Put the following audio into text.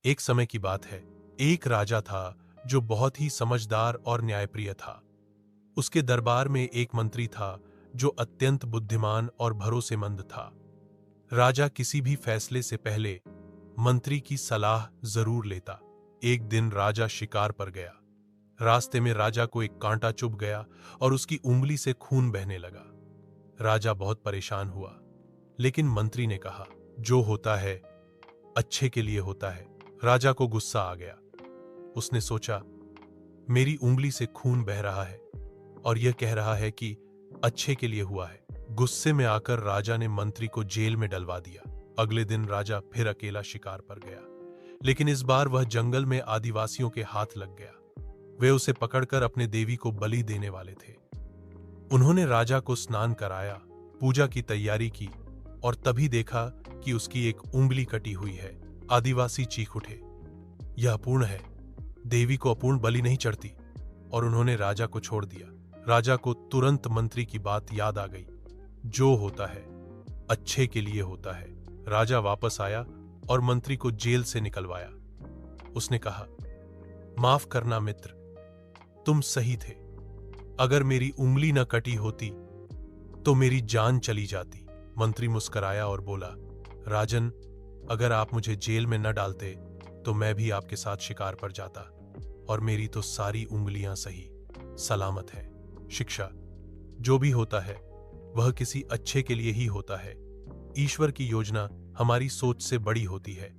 एक समय की बात है। एक राजा था जो बहुत ही समझदार और न्यायप्रिय था। उसके दरबार में एक मंत्री था जो अत्यंत बुद्धिमान और भरोसेमंद था। राजा किसी भी फैसले से पहले मंत्री की सलाह जरूर लेता। एक दिन राजा शिकार पर गया। रास्ते में राजा को एक कांटा चुभ गया और उसकी उंगली से खून बहने लगा। राजा बहुत परेशान हुआ, लेकिन मंत्री ने कहा, जो होता है अच्छे के लिए होता है। राजा को गुस्सा आ गया। उसने सोचा, मेरी उंगली से खून बह रहा है और यह कह रहा है कि अच्छे के लिए हुआ है। गुस्से में आकर राजा ने मंत्री को जेल में डलवा दिया। अगले दिन राजा फिर अकेला शिकार पर गया, लेकिन इस बार वह जंगल में आदिवासियों के हाथ लग गया। वे उसे पकड़कर अपने देवी को बलि देने वाले थे। उन्होंने राजा को स्नान कराया, पूजा की तैयारी की और तभी देखा कि उसकी एक उंगली कटी हुई है। आदिवासी चीख उठे, यह अपूर्ण है, देवी को अपूर्ण बलि नहीं चढ़ती, और उन्होंने राजा को छोड़ दिया। राजा को तुरंत मंत्री की बात याद आ गई, जो होता है अच्छे के लिए होता है। राजा वापस आया और मंत्री को जेल से निकलवाया। उसने कहा, माफ करना मित्र, तुम सही थे। अगर मेरी उंगली न कटी होती तो मेरी जान चली जाती। मंत्री मुस्कुराया और बोला, राजन, अगर आप मुझे जेल में न डालते तो मैं भी आपके साथ शिकार पर जाता और मेरी तो सारी उंगलियां सही सलामत हैं। शिक्षा, जो भी होता है वह किसी अच्छे के लिए ही होता है। ईश्वर की योजना हमारी सोच से बड़ी होती है।